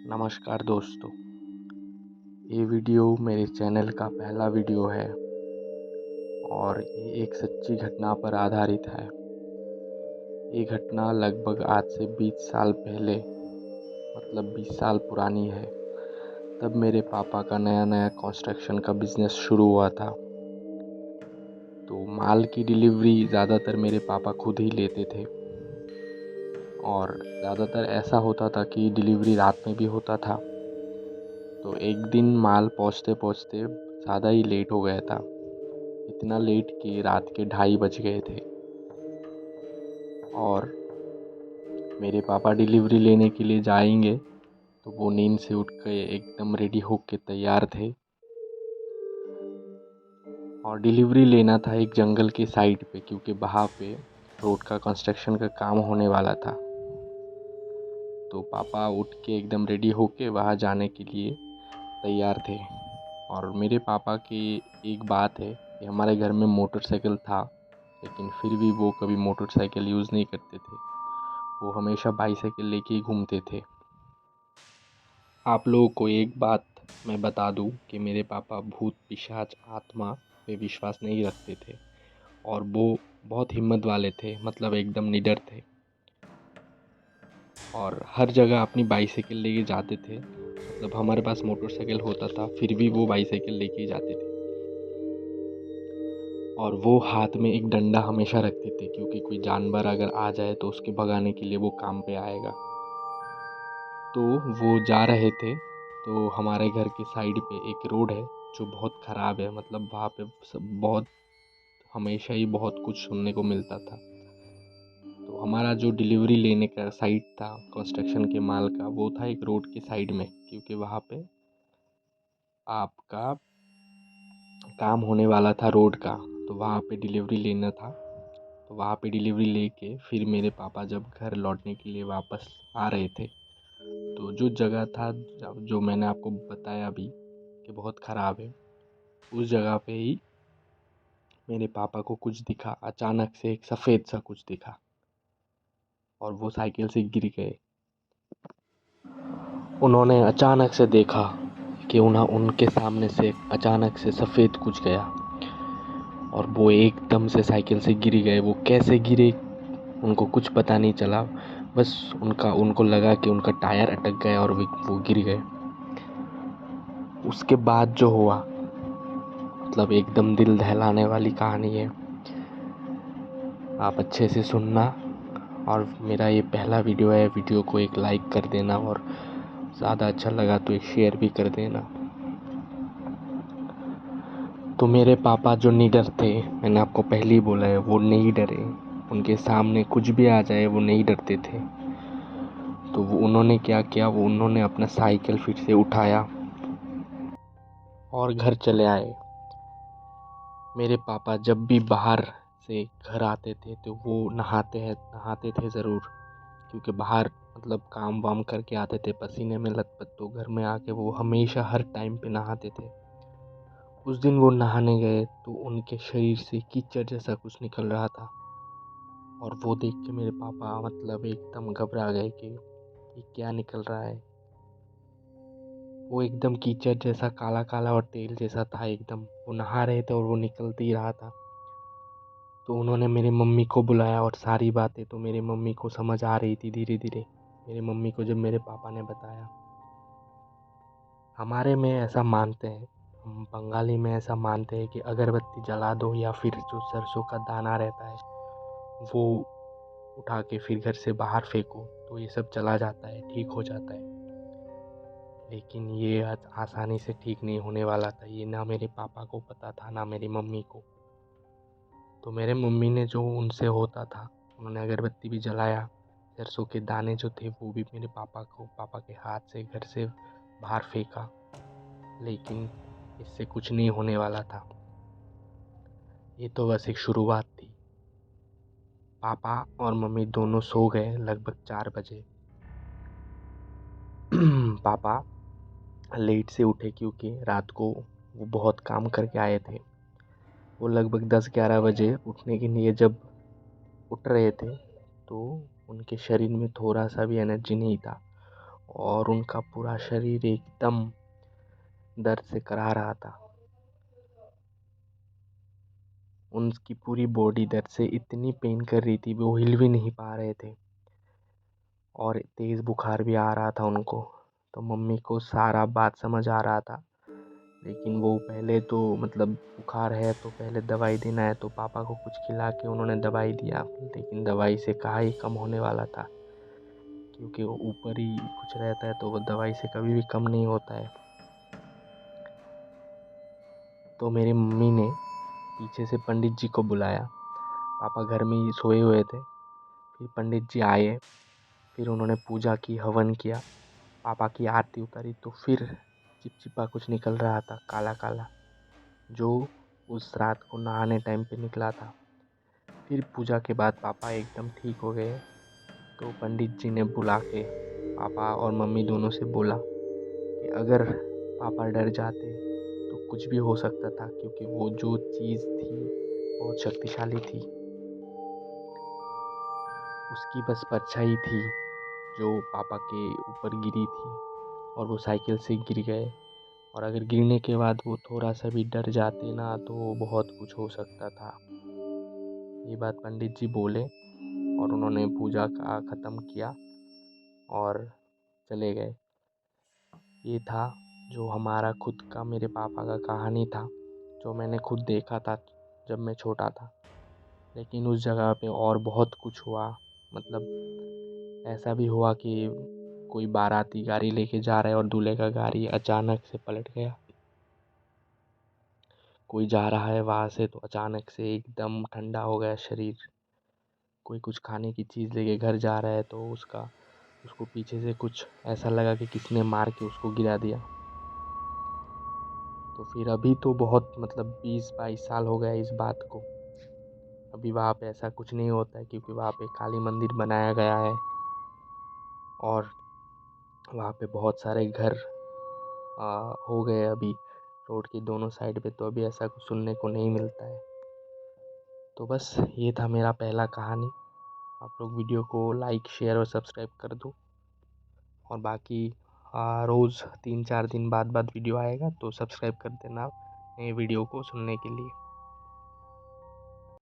नमस्कार दोस्तों, ये वीडियो मेरे चैनल का पहला वीडियो है और ये एक सच्ची घटना पर आधारित है। ये घटना लगभग आज से 20 साल पहले मतलब 20 साल पुरानी है। तब मेरे पापा का नया कंस्ट्रक्शन का बिज़नेस शुरू हुआ था। तो माल की डिलीवरी ज़्यादातर मेरे पापा खुद ही लेते थे और ज़्यादातर ऐसा होता था कि डिलीवरी रात में भी होता था। तो एक दिन माल पहुँचते-पहुँचते ज़्यादा ही लेट हो गया था। इतना लेट कि रात के 2:30 बज गए थे और मेरे पापा डिलीवरी लेने के लिए जाएंगे तो वो नींद से उठ के एकदम रेडी होके तैयार थे और डिलीवरी लेना था एक जंगल के साइड पे, क्योंकि वहाँ पे रोड का कंस्ट्रक्शन का काम होने वाला था। तो पापा उठ के एकदम रेडी होके वहाँ जाने के लिए तैयार थे। और मेरे पापा की एक बात है कि हमारे घर में मोटरसाइकिल था, लेकिन फिर भी वो कभी मोटरसाइकिल यूज़ नहीं करते थे। वो हमेशा बाइसाइकिल लेके ही घूमते थे। आप लोगों को एक बात मैं बता दूं कि मेरे पापा भूत पिशाच आत्मा पे विश्वास नहीं रखते थे और वो बहुत हिम्मत वाले थे, मतलब एकदम निडर थे और हर जगह अपनी बाइसाइकिल लेके जाते थे। मतलब हमारे पास मोटरसाइकिल होता था, फिर भी वो बाइसाइकिल लेके ही जाते थे और वो हाथ में एक डंडा हमेशा रखते थे, क्योंकि कोई जानवर अगर आ जाए तो उसके भगाने के लिए वो काम पे आएगा। तो वो जा रहे थे तो हमारे घर के साइड पे एक रोड है जो बहुत ख़राब है, मतलब वहाँ पे बहुत हमेशा ही बहुत कुछ सुनने को मिलता था। तो हमारा जो डिलीवरी लेने का साइट था कंस्ट्रक्शन के माल का, वो था एक रोड के साइड में, क्योंकि वहाँ पे आपका काम होने वाला था रोड का। तो वहाँ पे डिलीवरी लेना था। तो वहाँ पे डिलीवरी लेके फिर मेरे पापा जब घर लौटने के लिए वापस आ रहे थे, तो जो जगह था जो मैंने आपको बताया अभी कि बहुत ख़राब है, उस जगह पे ही मेरे पापा को कुछ दिखा। अचानक से एक सफ़ेद सा कुछ दिखा और वो साइकिल से गिर गए। उन्होंने अचानक से देखा कि उनके सामने से अचानक से सफ़ेद कुछ गया और वो एकदम से साइकिल से गिर गए। वो कैसे गिरे उनको कुछ पता नहीं चला, बस उनको लगा कि उनका टायर अटक गया और वो गिर गए। उसके बाद जो हुआ, मतलब एकदम दिल दहलाने वाली कहानी है। आप अच्छे से सुनना और मेरा ये पहला वीडियो है, वीडियो को एक लाइक कर देना और ज़्यादा अच्छा लगा तो एक शेयर भी कर देना। तो मेरे पापा जो निडर थे, मैंने आपको पहले ही बोला है, वो नहीं डरे। उनके सामने कुछ भी आ जाए वो नहीं डरते थे। तो उन्होंने क्या किया, उन्होंने अपना साइकिल फिर से उठाया और घर चले आए। मेरे पापा जब भी बाहर से घर आते थे तो वो नहाते थे ज़रूर, क्योंकि बाहर मतलब काम वाम करके आते थे पसीने में लथपथ, तो घर में आके वो हमेशा हर टाइम पे नहाते थे। उस दिन वो नहाने गए तो उनके शरीर से कीचड़ जैसा कुछ निकल रहा था और वो देख के मेरे पापा मतलब एकदम घबरा गए कि ये क्या निकल रहा है। वो एकदम कीचड़ जैसा काला काला और तेल जैसा था एकदम। वो नहा रहे थे और वो निकल ही रहा था। तो उन्होंने मेरी मम्मी को बुलाया और सारी बातें तो मेरी मम्मी को समझ आ रही थी धीरे धीरे। मेरी मम्मी को जब मेरे पापा ने बताया, हमारे में ऐसा मानते हैं, हम बंगाली में ऐसा मानते हैं कि अगरबत्ती जला दो या फिर जो सरसों का दाना रहता है वो उठा के फिर घर से बाहर फेंको तो ये सब चला जाता है, ठीक हो जाता है। लेकिन ये आसानी से ठीक नहीं होने वाला था। ये ना मेरे पापा को पता था ना मेरी मम्मी को। तो मेरे मम्मी ने जो उनसे होता था, उन्होंने अगरबत्ती भी जलाया, सरसों के दाने जो थे वो भी मेरे पापा के हाथ से घर से बाहर फेंका, लेकिन इससे कुछ नहीं होने वाला था। ये तो बस एक शुरुआत थी। पापा और मम्मी दोनों सो गए लगभग 4 बजे। पापा लेट से उठे क्योंकि रात को वो बहुत काम करके आए थे। वो लगभग 10-11 बजे उठने के लिए जब उठ रहे थे तो उनके शरीर में थोड़ा सा भी एनर्जी नहीं था। और उनका पूरा शरीर एकदम दर्द से कराह रहा था। उनकी पूरी बॉडी दर्द से इतनी पेन कर रही थी, वो हिल भी नहीं पा रहे थे और तेज़ बुखार भी आ रहा था उनको। तो मम्मी को सारा बात समझ आ रहा था, लेकिन वो पहले तो मतलब बुखार है तो पहले दवाई देना है, तो पापा को कुछ खिला के उन्होंने दवाई दिया, लेकिन दवाई से कहाँ ही कम होने वाला था, क्योंकि वो ऊपर ही कुछ रहता है तो वो दवाई से कभी भी कम नहीं होता है। तो मेरी मम्मी ने पीछे से पंडित जी को बुलाया। पापा घर में ही सोए हुए थे। फिर पंडित जी आए, फिर उन्होंने पूजा की, हवन किया, पापा की आरती उतारी, तो फिर चिपचिपा कुछ निकल रहा था, काला काला, जो उस रात को नहाने टाइम पे निकला था। फिर पूजा के बाद पापा एकदम ठीक हो गए। तो पंडित जी ने बुला के पापा और मम्मी दोनों से बोला कि अगर पापा डर जाते तो कुछ भी हो सकता था, क्योंकि वो जो चीज़ थी बहुत शक्तिशाली थी। उसकी बस परछाई थी जो पापा के ऊपर गिरी थी और वो साइकिल से गिर गए। और अगर गिरने के बाद वो थोड़ा सा भी डर जाते ना तो बहुत कुछ हो सकता था। ये बात पंडित जी बोले और उन्होंने पूजा का ख़त्म किया और चले गए। ये था जो हमारा खुद का, मेरे पापा का कहानी था, जो मैंने खुद देखा था जब मैं छोटा था। लेकिन उस जगह पे और बहुत कुछ हुआ। मतलब ऐसा भी हुआ कि कोई बाराती गाड़ी लेके जा रहा है और दूल्हे का गाड़ी अचानक से पलट गया। कोई जा रहा है वहाँ से तो अचानक से एकदम ठंडा हो गया शरीर। कोई कुछ खाने की चीज़ लेके घर जा रहा है तो उसको पीछे से कुछ ऐसा लगा कि किसी ने मार के उसको गिरा दिया। तो फिर अभी तो बहुत मतलब 20-22 साल हो गया इस बात को। अभी वहाँ पे ऐसा कुछ नहीं होता है, क्योंकि वहाँ पे काली मंदिर बनाया गया है और वहाँ पे बहुत सारे घर हो गए अभी रोड के दोनों साइड पे। तो अभी ऐसा कुछ सुनने को नहीं मिलता है। तो बस ये था मेरा पहला कहानी। आप लोग वीडियो को लाइक, शेयर और सब्सक्राइब कर दो। और बाकी रोज़ 3-4 दिन बाद वीडियो आएगा, तो सब्सक्राइब कर देना नए वीडियो को सुनने के लिए।